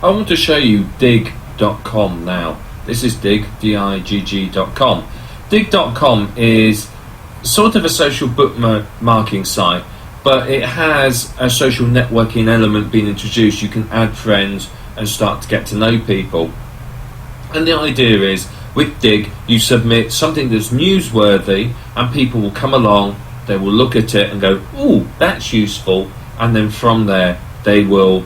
I want to show you Digg.com now. This is Digg, Digg.com. Digg.com is sort of a social bookmarking site, but it has a social networking element being introduced. You can add friends and start to get to know people. And the idea is, with Digg, you submit something that's newsworthy and people will come along, they will look at it and go, ooh, that's useful, and then from there they will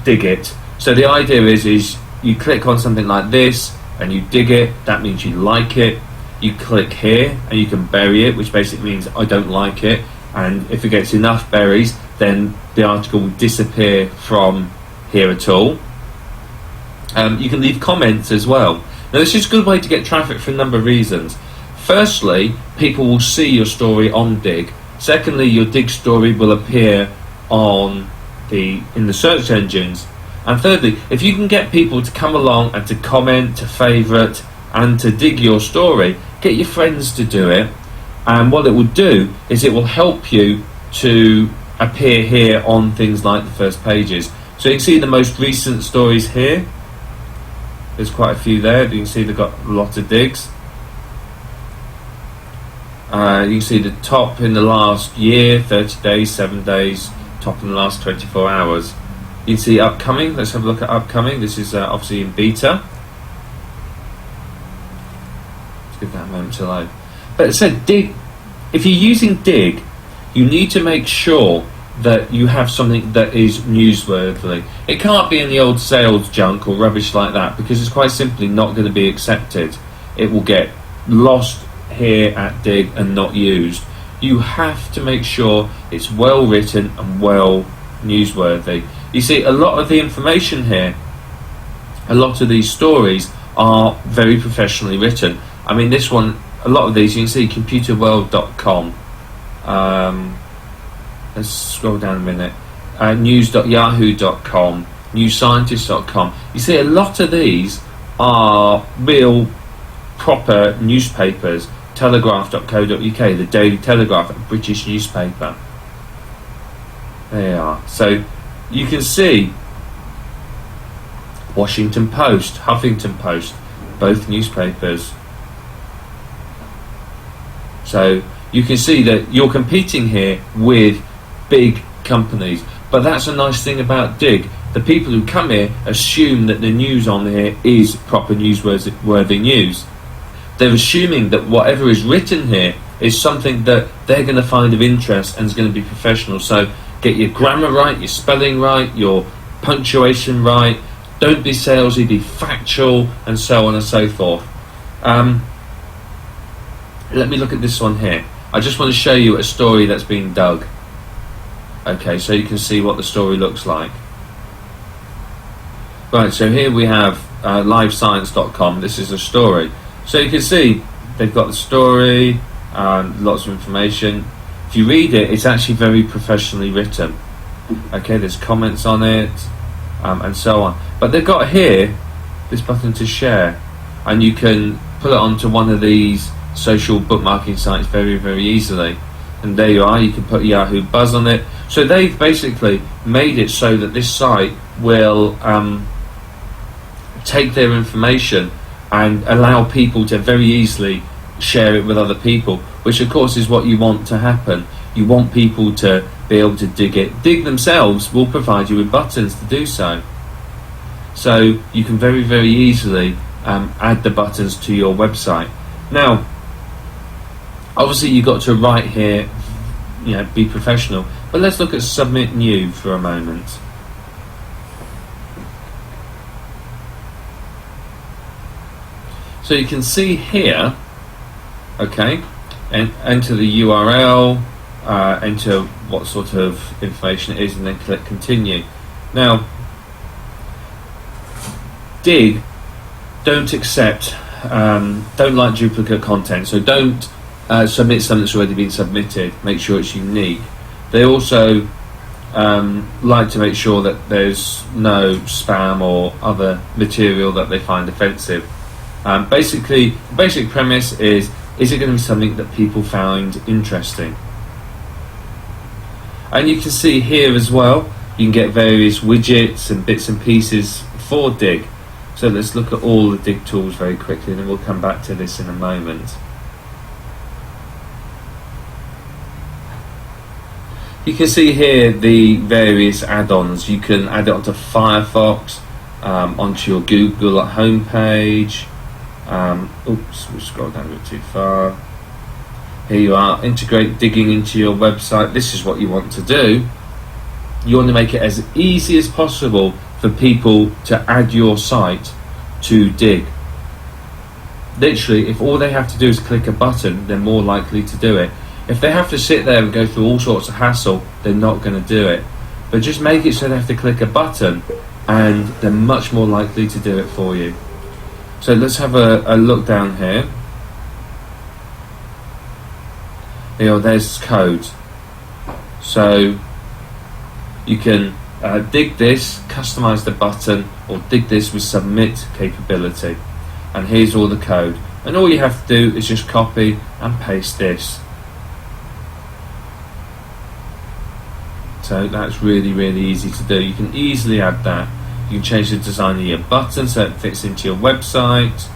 dig it. So the idea is you click on something like this and you dig it, that means you like it. You click here and you can bury it, which basically means I don't like it, and if it gets enough berries then the article will disappear from here at all. You can leave comments as well. Now this is a good way to get traffic for a number of reasons. Firstly, people will see your story on Digg. Secondly, your Digg story will appear in the search engines. And thirdly, if you can get people to come along and to comment, to favourite and to dig your story, get your friends to do it, and what it will do is it will help you to appear here on things like the first pages. So you can see the most recent stories here. There's quite a few there. You can see they've got a lot of digs. You can see the top in the last year, 30 days, 7 days, top in the last 24 hours. You can see upcoming. Let's have a look at upcoming. This is obviously in beta. Let's give that a moment to load. But it said Digg. If you're using Digg, you need to make sure that you have something that is newsworthy. It can't be any old sales junk or rubbish like that, because it's quite simply not going to be accepted. It will get lost here at Digg and not used. You have to make sure it's well written and well newsworthy. You see, a lot of the information here, a lot of these stories are very professionally written. I mean, this one, a lot of these, you can see computerworld.com. Let's scroll down a minute. News.yahoo.com, newscientist.com. You see, a lot of these are real, proper newspapers. Telegraph.co.uk, the Daily Telegraph, a British newspaper. There you are. So you can see Washington Post, Huffington Post, both newspapers. So you can see that you're competing here with big companies, but that's a nice thing about Digg. The people who come here assume that the news on here is proper newsworthy news. They're assuming that whatever is written here is something that they're going to find of interest and is going to be professional. So get your grammar right, your spelling right, your punctuation right. Don't be salesy, be factual, and so on and so forth. Let me look at this one here. I just want to show you a story that's been dug. Okay, so you can see what the story looks like. Right, so here we have livescience.com. This is a story. So you can see they've got the story, lots of information. If you read it, it's actually very professionally written. Okay, there's comments on it, and so on. But they've got here this button to share, and you can put it onto one of these social bookmarking sites very, very easily. And there you are, you can put Yahoo Buzz on it. So they've basically made it so that this site will take their information and allow people to very easily share it with other people, which of course is what you want to happen. You want people to be able to dig it. Digg themselves will provide you with buttons to do so. So you can very, very easily add the buttons to your website. Now, obviously you've got to write here, be professional. But let's look at Submit New for a moment. So you can see here, okay, and enter the URL, enter what sort of information it is, and then click Continue. Now, Digg don't accept, don't like duplicate content, so don't submit something that's already been submitted. Make sure it's unique. They also like to make sure that there's no spam or other material that they find offensive. Basically, the basic premise is it going to be something that people find interesting? And you can see here as well, you can get various widgets and bits and pieces for Digg. So let's look at all the Digg tools very quickly, and then we'll come back to this in a moment. You can see here the various add-ons. You can add it onto Firefox, onto your Google homepage. Oops, we scrolled down a bit too far. Here you are, integrate digging into your website. This is what you want to do. You want to make it as easy as possible for people to add your site to Digg. Literally, if all they have to do is click a button, they're more likely to do it. If they have to sit there and go through all sorts of hassle, they're not going to do it. But just make it so they have to click a button, and they're much more likely to do it for you. So let's have a look down here. Here, there's code. So you can dig this, customize the button, or dig this with submit capability. And here's all the code. And all you have to do is just copy and paste this. So that's really, really easy to do. You can easily add that. You can change the design of your button so it fits into your website,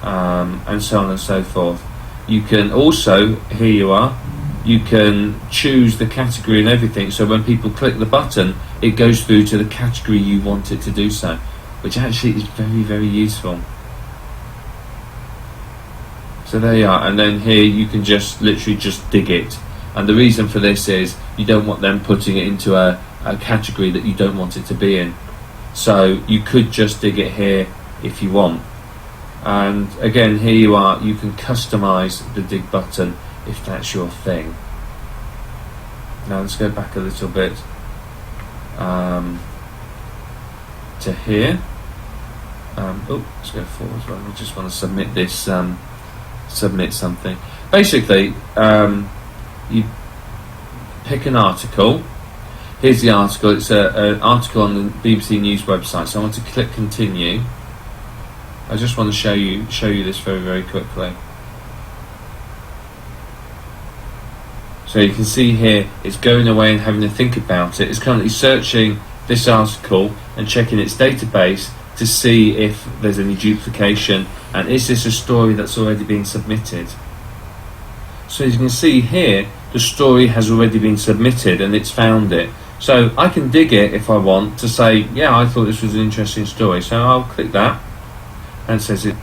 and so on and so forth. You can also, here you are, you can choose the category and everything, so when people click the button, it goes through to the category you want it to do so, which actually is very, very useful. So there you are, and then here you can just literally just dig it. And the reason for this is you don't want them putting it into a category that you don't want it to be in. So you could just dig it here if you want. And again, here you are, you can customize the dig button if that's your thing. Now let's go back a little bit to here. Let's go forward as well. We just want to submit this, submit something. Basically, you pick an article. Here's the article. It's an article on the BBC News website. So I want to click continue. I just want to show you this very, very quickly. So you can see here, it's going away and having to think about it. It's currently searching this article and checking its database to see if there's any duplication, and is this a story that's already been submitted. So as you can see here, the story has already been submitted and it's found it. So I can dig it if I want to say, yeah, I thought this was an interesting story. So I'll click that, and it says it